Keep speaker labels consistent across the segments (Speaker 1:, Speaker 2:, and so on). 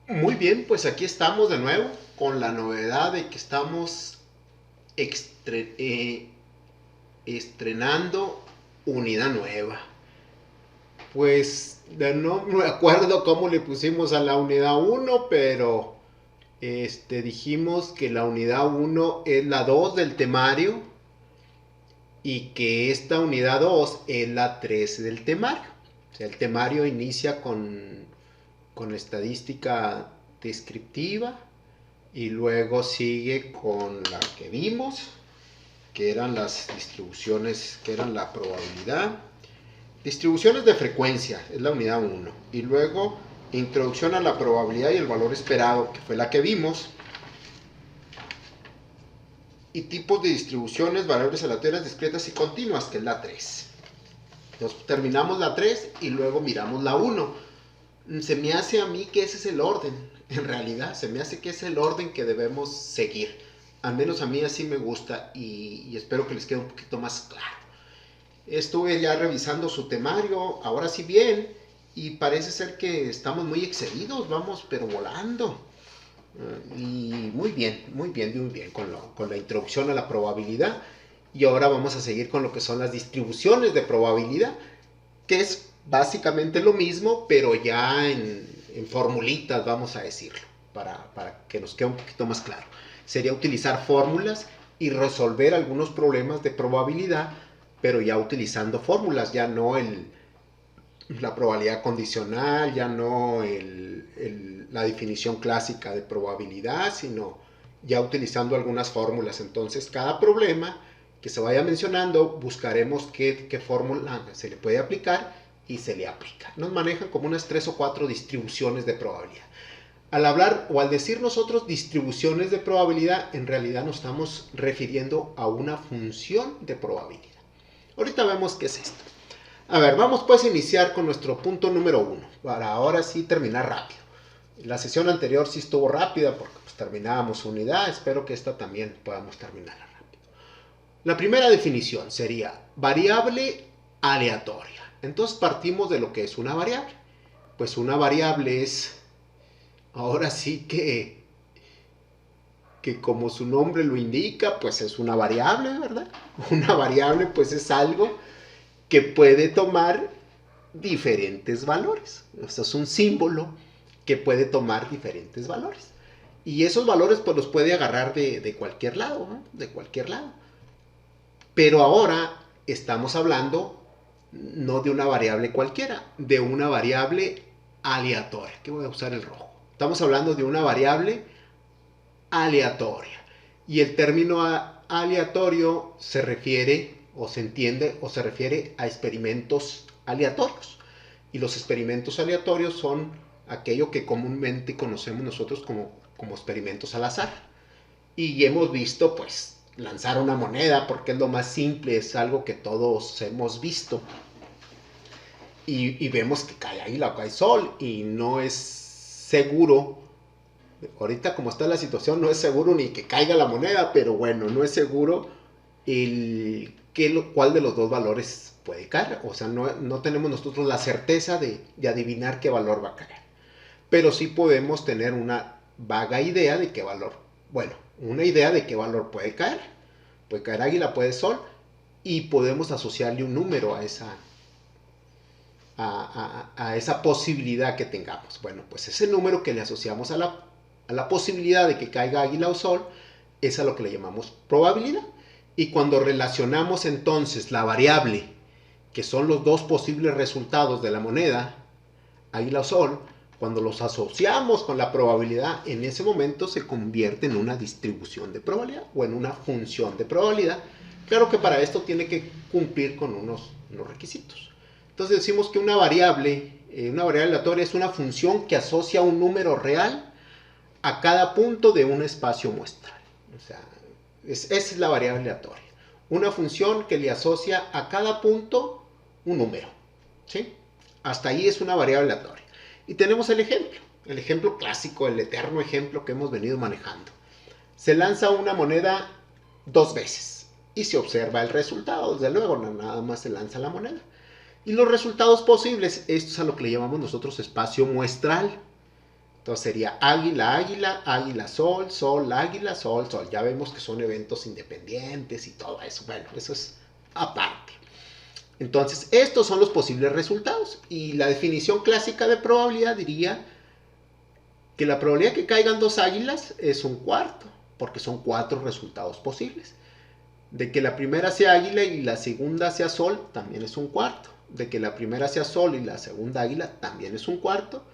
Speaker 1: Muy bien, pues aquí estamos de nuevo con la novedad de que estamos extre- eh, estrenando unidad nueva. Pues no me acuerdo cómo le pusimos a la unidad uno, pero dijimos que la unidad uno es la 2 del temario y que esta unidad 2 es la 3 del temario. O sea, el temario inicia con estadística descriptiva y luego sigue con la que vimos, que eran las distribuciones, que eran la probabilidad. Distribuciones de frecuencia, es la unidad uno. Y luego introducción a la probabilidad y el valor esperado, que fue la que vimos. Y tipos de distribuciones, variables aleatorias, discretas y continuas, que es la 3. Entonces terminamos la 3 y luego miramos la uno. Se me hace a mí que ese es el orden, en realidad, se me hace que es el orden que debemos seguir. Al menos a mí así me gusta y espero que les quede un poquito más claro. Estuve ya revisando su temario, ahora sí bien, y parece ser que estamos muy excedidos, vamos, pero volando. Y muy bien, muy bien, muy bien con la introducción a la probabilidad. Y ahora vamos a seguir con lo que son las distribuciones de probabilidad, que es básicamente lo mismo, pero ya en formulitas, vamos a decirlo, para que nos quede un poquito más claro. Sería utilizar fórmulas y resolver algunos problemas de probabilidad, pero ya utilizando fórmulas, ya no la probabilidad condicional, ya no la definición clásica de probabilidad, sino ya utilizando algunas fórmulas. Entonces, cada problema que se vaya mencionando, buscaremos qué fórmula se le puede aplicar y se le aplica. Nos manejan como unas 3 o 4 distribuciones de probabilidad. Al hablar o al decir nosotros distribuciones de probabilidad, en realidad nos estamos refiriendo a una función de probabilidad. Ahorita vemos qué es esto. A ver, vamos pues a iniciar con nuestro punto número 1, para ahora sí terminar rápido. La sesión anterior sí estuvo rápida porque pues, terminábamos su unidad, espero que esta también podamos terminarla rápido. La primera definición sería variable aleatoria. Entonces partimos de lo que es una variable. Pues una variable es, ahora sí que como su nombre lo indica, pues es una variable, ¿verdad? Una variable pues es algo que puede tomar diferentes valores. Esto es un símbolo que puede tomar diferentes valores. Y esos valores pues los puede agarrar de cualquier lado, ¿no? De cualquier lado. Pero ahora estamos hablando no de una variable cualquiera, de una variable aleatoria. Que voy a usar el rojo. Estamos hablando de una variable aleatoria. Y el término aleatorio se refiere o se entiende o se refiere a experimentos aleatorios. Y los experimentos aleatorios son aquello que comúnmente conocemos nosotros como experimentos al azar. Y hemos visto, pues, lanzar una moneda porque es lo más simple, es algo que todos hemos visto. Y vemos que cae águila o cae sol y no es seguro. Ahorita como está la situación no es seguro ni que caiga la moneda, pero bueno, no es seguro cuál de los dos valores puede caer. O sea, no tenemos nosotros la certeza de adivinar qué valor va a caer. Pero sí podemos tener una vaga idea de qué valor, bueno, una idea de qué valor puede caer. Puede caer águila, puede sol, y podemos asociarle un número a esa posibilidad que tengamos. Bueno, pues ese número que le asociamos a la posibilidad de que caiga águila o sol es a lo que le llamamos probabilidad. Y cuando relacionamos entonces la variable, que son los dos posibles resultados de la moneda, águila o sol, cuando los asociamos con la probabilidad, en ese momento se convierte en una distribución de probabilidad o en una función de probabilidad. Claro que para esto tiene que cumplir con unos requisitos. Entonces decimos que una variable aleatoria es una función que asocia un número real a cada punto de un espacio muestral. O sea, esa es la variable aleatoria. Una función que le asocia a cada punto un número. ¿Sí? Hasta ahí es una variable aleatoria. Y tenemos el ejemplo clásico, el eterno ejemplo que hemos venido manejando. Se lanza una moneda 2 veces y se observa el resultado. Desde luego, nada más se lanza la moneda. Y los resultados posibles, esto es a lo que le llamamos nosotros espacio muestral. Entonces sería águila, águila, águila, sol, sol, águila, sol, sol. Ya vemos que son eventos independientes y todo eso. Bueno, eso es aparte. Entonces, estos son los posibles resultados. Y la definición clásica de probabilidad diría que la probabilidad de que caigan dos águilas es un cuarto, porque son 4 resultados posibles. De que la primera sea águila y la segunda sea sol, también es un cuarto. De que la primera sea sol y la segunda águila, también es un cuarto.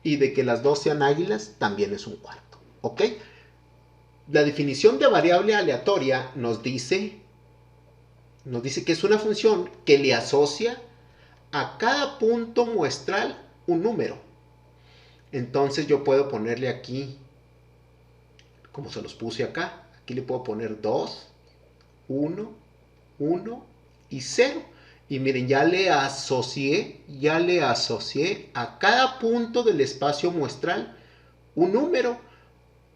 Speaker 1: Y de que las dos sean águilas, también es un cuarto. ¿Ok? La definición de variable aleatoria nos dice que es una función que le asocia a cada punto muestral un número. Entonces yo puedo ponerle aquí, como se los puse acá, aquí le puedo poner 2, 1, 1 y 0. Y miren, ya le asocié a cada punto del espacio muestral un número.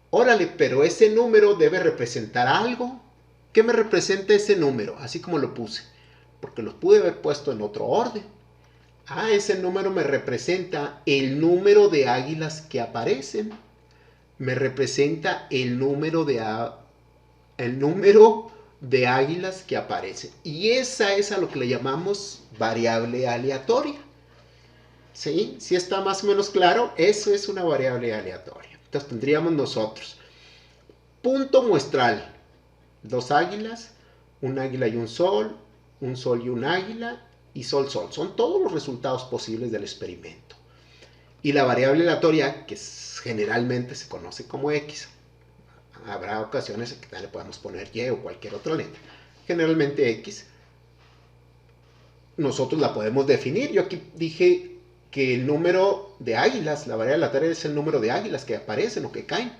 Speaker 1: Órale, pero ese número debe representar algo. ¿Qué me representa ese número? Así como lo puse. Porque los pude haber puesto en otro orden. Ah, ese número me representa el número de águilas que aparecen. Me representa el número de águilas que aparecen. Y esa es a lo que le llamamos variable aleatoria. ¿Sí? ¿Sí está más o menos claro? Eso es una variable aleatoria. Entonces tendríamos nosotros punto muestral, 2 águilas, un águila y un sol y un águila, y sol, sol. Son todos los resultados posibles del experimento. Y la variable aleatoria, que generalmente se conoce como X, habrá ocasiones en que le podemos poner Y o cualquier otra letra. Generalmente X, nosotros la podemos definir. Yo aquí dije que el número de águilas, la variable aleatoria es el número de águilas que aparecen o que caen.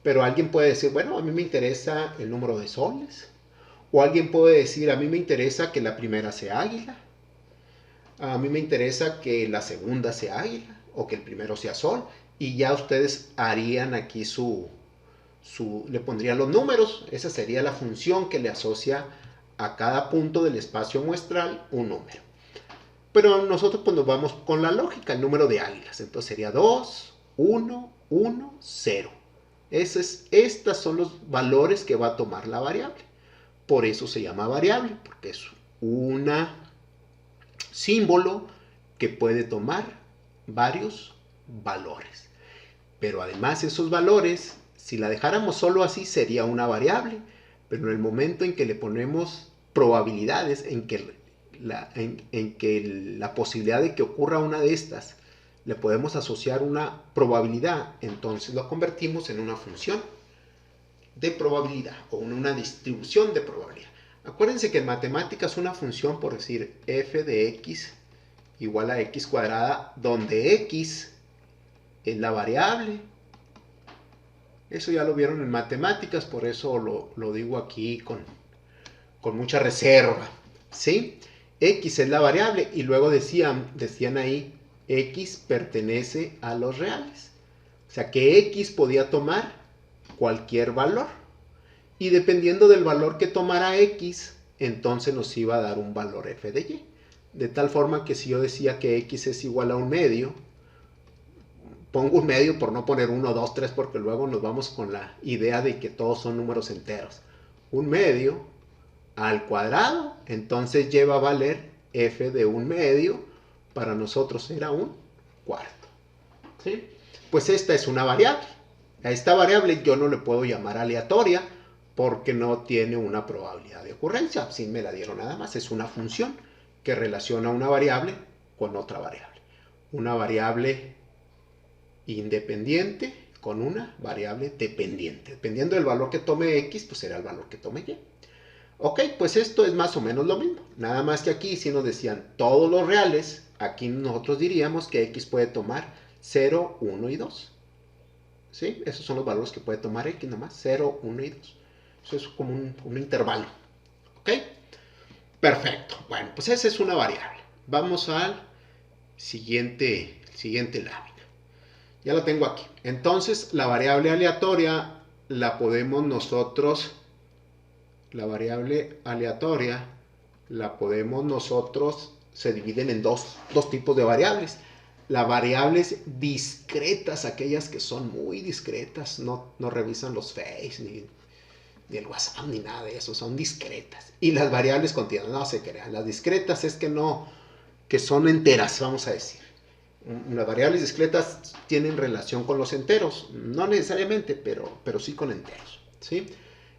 Speaker 1: Pero alguien puede decir, bueno, a mí me interesa el número de soles. O alguien puede decir, a mí me interesa que la primera sea águila. A mí me interesa que la segunda sea águila. O que el primero sea sol. Y ya ustedes harían aquí le pondrían los números. Esa sería la función que le asocia a cada punto del espacio muestral un número. Pero nosotros pues nos vamos con la lógica, el número de águilas. Entonces sería 2, 1, 1, 0. Estos son los valores que va a tomar la variable. Por eso se llama variable, porque es un símbolo que puede tomar varios valores. Pero además esos valores, si la dejáramos solo así, sería una variable. Pero en el momento en que le ponemos probabilidades, en que la posibilidad de que ocurra una de estas, le podemos asociar una probabilidad, entonces lo convertimos en una función de probabilidad o en una distribución de probabilidad. Acuérdense que en matemáticas una función, por decir f de x igual a x cuadrada, donde x es la variable. Eso ya lo vieron en matemáticas, por eso lo digo aquí con mucha reserva. ¿Sí? X es la variable y luego decían ahí, X pertenece a los reales. O sea que X podía tomar cualquier valor. Y dependiendo del valor que tomara X, entonces nos iba a dar un valor f de y. De tal forma que si yo decía que X es igual a un medio, pongo un medio por no poner 1, 2, 3, porque luego nos vamos con la idea de que todos son números enteros. Un medio al cuadrado, entonces lleva a valer f de un medio, para nosotros era un cuarto. ¿Sí? Pues esta es una variable. A esta variable yo no le puedo llamar aleatoria porque no tiene una probabilidad de ocurrencia. Así me la dieron nada más. Es una función que relaciona una variable con otra variable. Una variable independiente con una variable dependiente. Dependiendo del valor que tome x, pues será el valor que tome y. Ok, pues esto es más o menos lo mismo. Nada más que aquí si nos decían todos los reales, aquí nosotros diríamos que x puede tomar 0, 1 y 2. ¿Sí? Esos son los valores que puede tomar x nomás, 0, 1 y 2. Eso es como un intervalo. ¿Ok? Perfecto. Bueno, pues esa es una variable. Vamos al siguiente lámina. Ya la tengo aquí. Entonces, la variable aleatoria la podemos nosotros... se dividen en dos tipos de variables. Las variables discretas, aquellas que son muy discretas, no revisan los Face, ni el WhatsApp, ni nada de eso, son discretas. Y las variables continuas, no se crean. Las discretas es que son enteras, vamos a decir. Las variables discretas tienen relación con los enteros, no necesariamente, pero sí con enteros, ¿sí?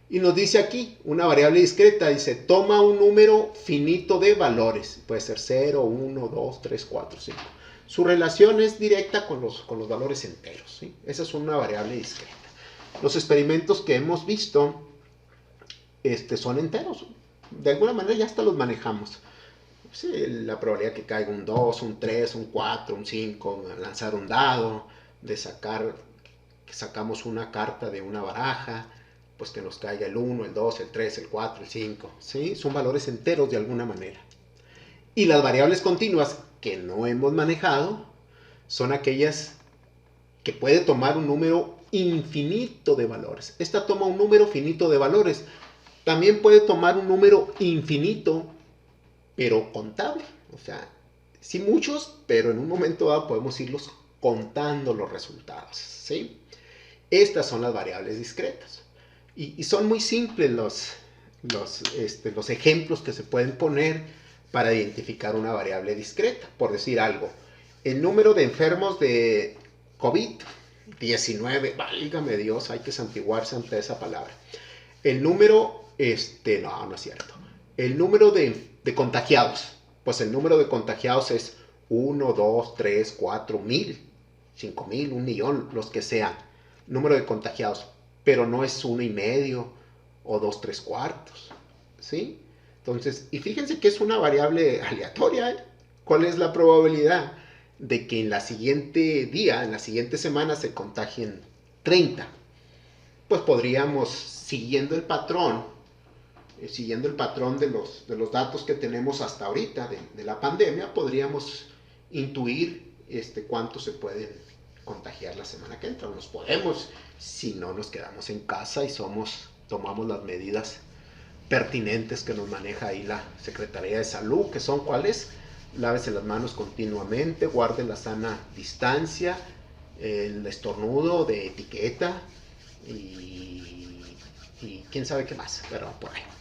Speaker 1: Y nos dice aquí, una variable discreta, dice, toma un número finito de valores, puede ser 0, 1, 2, 3, 4, 5. Su relación es directa con los valores enteros, ¿sí? Esa es una variable discreta. Los experimentos que hemos visto son enteros. De alguna manera ya hasta los manejamos. Sí, la probabilidad que caiga un 2, un 3, un 4, un 5, lanzar un dado, de que sacamos una carta de una baraja, pues que nos caiga el 1, el 2, el 3, el 4, el 5. ¿Sí? Son valores enteros de alguna manera. Y las variables continuas que no hemos manejado son aquellas que puede tomar un número infinito de valores. Esta toma un número finito de valores. También puede tomar un número infinito, pero contable. O sea, sí muchos, pero en un momento dado podemos irlos contando los resultados, ¿sí? Estas son las variables discretas. Y son muy simples los ejemplos que se pueden poner para identificar una variable discreta. Por decir algo, el número de enfermos de COVID-19, válgame Dios, hay que santiguarse ante esa palabra. El número, no es cierto. El número de contagiados, pues el número de contagiados es 1, 2, 3, 4, 1000, 5000, 1,000,000, los que sean. Número de contagiados, pero no es 1,5 o 2, 3 cuartos, ¿sí? Entonces, y fíjense que es una variable aleatoria, ¿eh? ¿Cuál es la probabilidad de que en la siguiente día, en la siguiente semana se contagien 30? Pues podríamos, siguiendo el patrón de los datos que tenemos hasta ahorita de la pandemia, podríamos intuir cuántos se pueden contagiar la semana que entra. Nos podemos, si no nos quedamos en casa y tomamos las medidas pertinentes que nos maneja ahí la Secretaría de Salud, que son ¿cuáles? Lávese las manos continuamente, guarde la sana distancia, el estornudo de etiqueta y quién sabe qué más, pero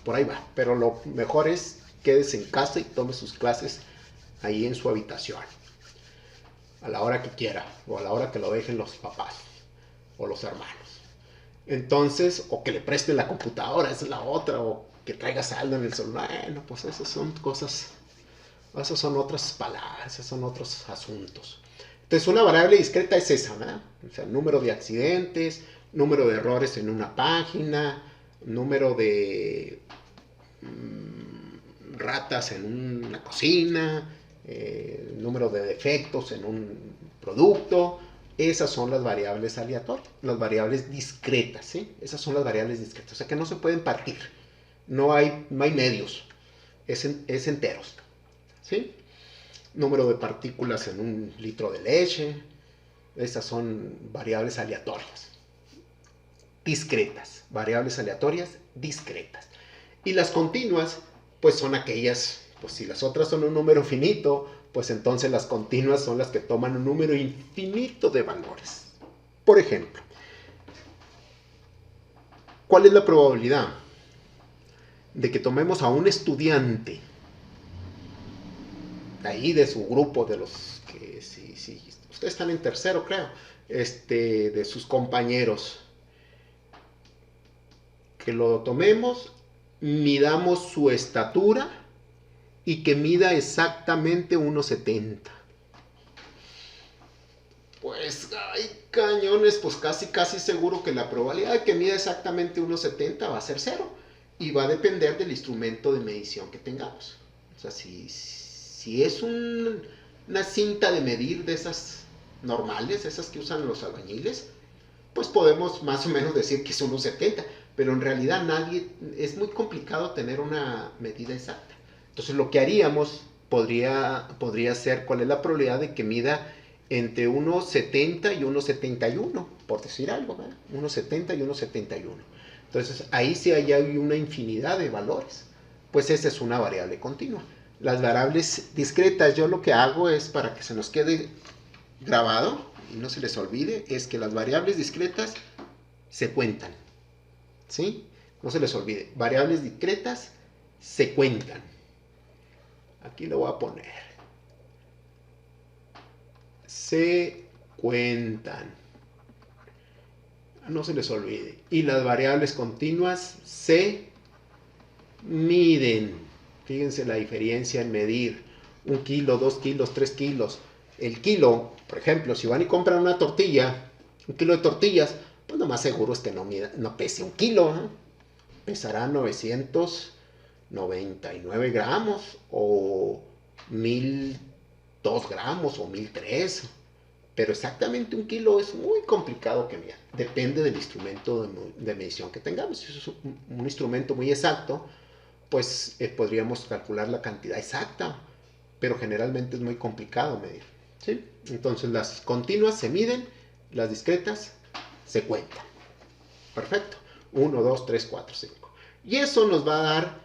Speaker 1: por ahí va. Pero lo mejor es quédese en casa y tome sus clases ahí en su habitación, a la hora que quiera, o a la hora que lo dejen los papás o los hermanos. Entonces, o que le preste la computadora, esa es la otra, o que traiga saldo en el celular. Bueno, pues esas son cosas, esas son otras palabras, esos son otros asuntos. Entonces, una variable discreta es esa, ¿verdad? O sea, número de accidentes, número de errores en una página, número de ratas en una cocina, número de defectos en un producto. Esas son las variables aleatorias, las variables discretas, ¿sí? Esas son las variables discretas, o sea que no se pueden partir, no hay medios, es enteros, ¿sí? Número de partículas en un litro de leche, esas son variables aleatorias, discretas, variables aleatorias discretas. Y las continuas, pues son aquellas, pues si las otras son un número finito, pues entonces las continuas son las que toman un número infinito de valores. Por ejemplo, ¿cuál es la probabilidad de que tomemos a un estudiante ahí de su grupo, de los que, si ustedes están en tercero, creo, de sus compañeros, que lo tomemos, midamos su estatura y que mida exactamente 1,70? Pues, ay, cañones, pues casi seguro que la probabilidad de que mida exactamente 1,70 va a ser 0. Y va a depender del instrumento de medición que tengamos. O sea, si es una cinta de medir de esas normales, esas que usan los albañiles, pues podemos más o menos decir que es 1,70. Pero en realidad es muy complicado tener una medida exacta. Entonces lo que haríamos podría ser cuál es la probabilidad de que mida entre 1,70 y 1,71, por decir algo, ¿verdad? 1,70 y 1,71. Entonces ahí sí hay una infinidad de valores. Pues esa es una variable continua. Las variables discretas, yo lo que hago es, para que se nos quede grabado, y no se les olvide, es que las variables discretas se cuentan. ¿Sí? No se les olvide, variables discretas se cuentan. Aquí lo voy a poner. Se cuentan. No se les olvide. Y las variables continuas se miden. Fíjense la diferencia en medir. 1 kilo, 2 kilos, 3 kilos. El kilo, por ejemplo, si van y compran una tortilla, 1 kilo de tortillas, pues lo más seguro es que no pese 1 kilo, ¿eh? Pesará 999 gramos o 1002 gramos o 1003. Pero exactamente 1 kilo es muy complicado que mida. Depende del instrumento de medición que tengamos. Si es un instrumento muy exacto, pues podríamos calcular la cantidad exacta. Pero generalmente es muy complicado medir. ¿Sí? Entonces las continuas se miden, las discretas se cuentan. Perfecto. 1, 2, 3, 4, 5. Y eso nos va a dar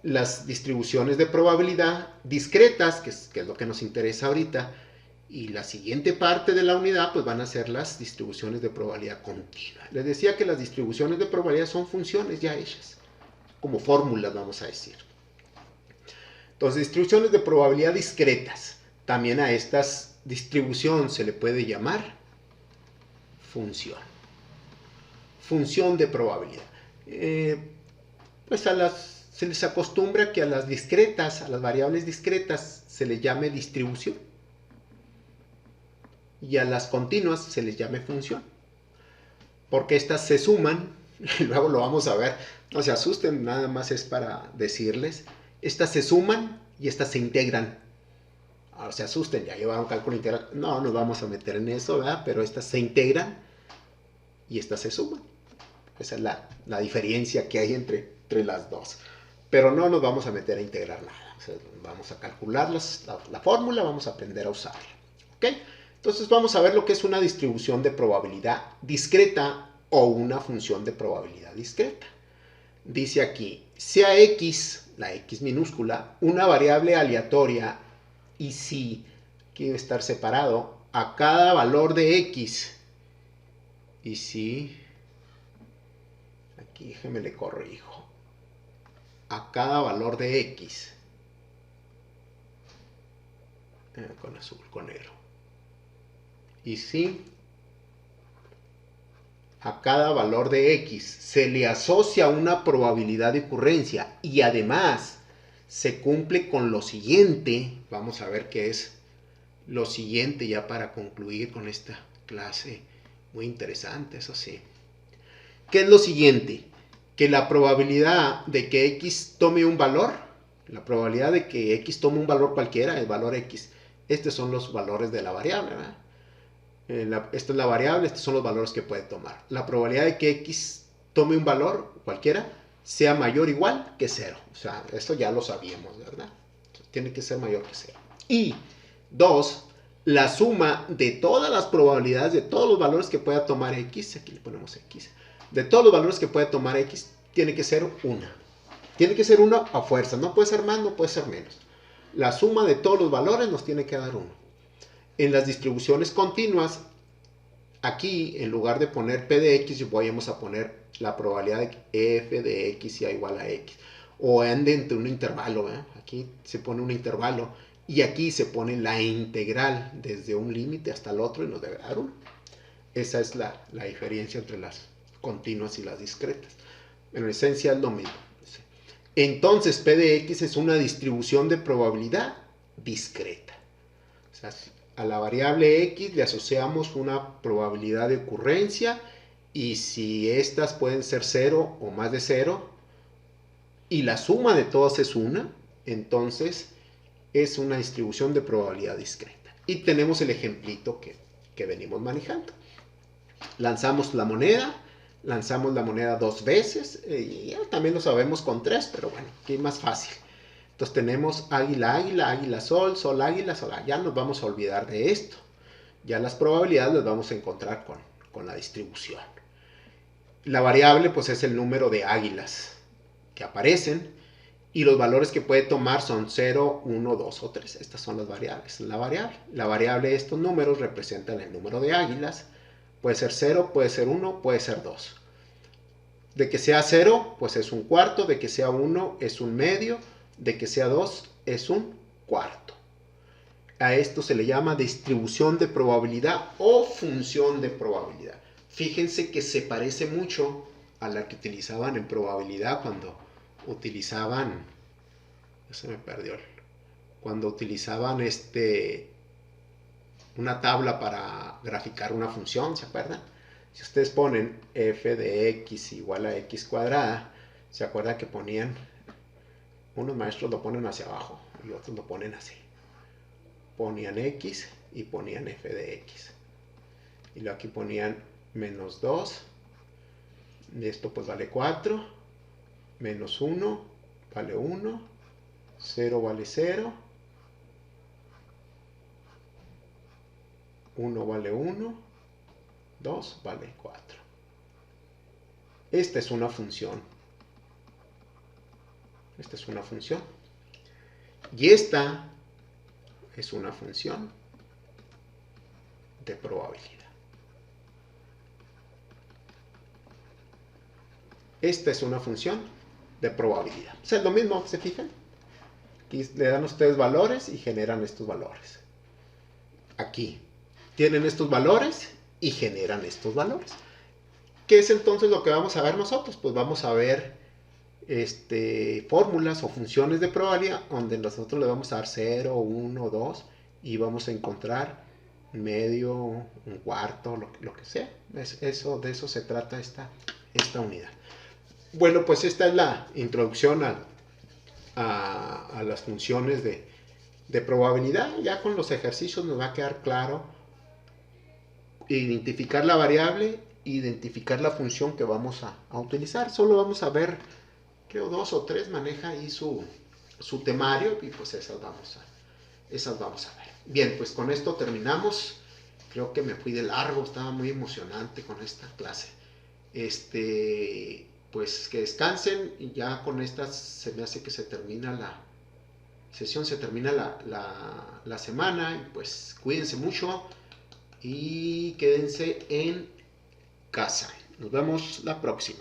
Speaker 1: las distribuciones de probabilidad discretas, que es lo que nos interesa ahorita. Y la siguiente parte de la unidad pues van a ser las distribuciones de probabilidad continua. Les decía que las distribuciones de probabilidad son funciones ya hechas, como fórmulas vamos a decir. Entonces, distribuciones de probabilidad discretas. También a estas distribuciones se le puede llamar función. Función de probabilidad. Pues se les acostumbra que a las discretas, a las variables discretas, se les llame distribución. Y a las continuas se les llame función. Porque estas se suman, y luego lo vamos a ver. No se asusten, nada más es para decirles. Estas se suman y estas se integran. Ahora se asusten, ya llevaron cálculo integral. No nos vamos a meter en eso, ¿verdad? Pero estas se integran y estas se suman. Esa es la diferencia que hay entre las dos. Pero no nos vamos a meter a integrar nada. O sea, vamos a calcular la fórmula, vamos a aprender a usarla. ¿Ok? Entonces vamos a ver lo que es una distribución de probabilidad discreta o una función de probabilidad discreta. Dice aquí, sea x, la x minúscula, una variable aleatoria y si quiere estar separado a cada valor de x. Y si, aquí déjeme le corrijo, a cada valor de x. Con azul, con negro. Y si a cada valor de x se le asocia una probabilidad de ocurrencia y además se cumple con lo siguiente, vamos a ver qué es lo siguiente ya para concluir con esta clase muy interesante, eso sí. ¿Qué es lo siguiente? Que la probabilidad de que x tome un valor, la probabilidad de que x tome un valor cualquiera, el valor x, estos son los valores de la variable, ¿verdad? Esta es la variable, estos son los valores que puede tomar. La probabilidad de que x tome un valor cualquiera sea mayor o igual que 0. O sea, esto ya lo sabíamos, ¿verdad? Tiene que ser mayor que 0. Y 2, la suma de todas las probabilidades, de todos los valores que pueda tomar x, aquí le ponemos x, de todos los valores que puede tomar x, tiene que ser 1. Tiene que ser 1 a fuerza, no puede ser más, no puede ser menos. La suma de todos los valores nos tiene que dar 1. En las distribuciones continuas, aquí en lugar de poner p de x, vamos a poner la probabilidad de que f de x sea igual a x. O ande entre un intervalo, ¿eh? Aquí se pone un intervalo y aquí se pone la integral desde un límite hasta el otro y nos debe dar 1. Esa es la diferencia entre las continuas y las discretas. En esencia es lo mismo. Entonces p de x es una distribución de probabilidad discreta. O sea, a la variable x le asociamos una probabilidad de ocurrencia y si estas pueden ser 0 o más de 0 y la suma de todas es 1, entonces es una distribución de probabilidad discreta. Y tenemos el ejemplito que venimos manejando. Lanzamos la moneda 2 veces y ya también lo sabemos con 3, pero bueno, aquí es más fácil. Entonces tenemos águila, águila, águila, sol, sol, águila, sol. Ya nos vamos a olvidar de esto. Ya las probabilidades las vamos a encontrar con la distribución. La variable pues es el número de águilas que aparecen Y los valores que puede tomar son 0, 1, 2 o 3. Estas son las variables. La variable de estos números representan el número de águilas. Puede ser 0, puede ser 1, puede ser 2. De que sea 0, pues es un cuarto. De que sea 1, es un medio. De que sea 2, es un cuarto. A esto se le llama distribución de probabilidad o función de probabilidad. Fíjense que se parece mucho a la que utilizaban en probabilidad cuando utilizaban, ya se me perdió, cuando utilizaban una tabla para graficar una función, ¿se acuerdan? Si ustedes ponen f de x igual a x cuadrada, ¿se acuerdan que ponían, unos maestros lo ponen hacia abajo y otros lo ponen así? Ponían x y ponían f de x. Y luego aquí ponían menos 2. Esto pues vale 4. Menos 1 vale 1. 0 vale 0. 1 vale 1. 2 vale 4. Esta es una función. Esta es una función. Y esta es una función de probabilidad. Esta es una función de probabilidad. O sea, es lo mismo, ¿se fijan? Aquí le dan a ustedes valores y generan estos valores. Aquí tienen estos valores y generan estos valores. ¿Qué es entonces lo que vamos a ver nosotros? Pues vamos a ver fórmulas o funciones de probabilidad donde nosotros le vamos a dar 0, 1, 2 y vamos a encontrar medio, un cuarto, lo que sea. De eso se trata esta unidad. Bueno, pues esta es la introducción a las funciones de probabilidad. Ya con los ejercicios nos va a quedar claro identificar la variable, identificar la función que vamos a utilizar. Solo vamos a ver, creo, 2 o 3 maneja ahí su temario y pues esas vamos a ver. Bien, pues con esto terminamos. Creo que me fui de largo, estaba muy emocionante con esta clase. Pues que descansen y ya con estas se me hace que se termina la sesión, se termina la semana y pues cuídense mucho y quédense en casa. Nos vemos la próxima.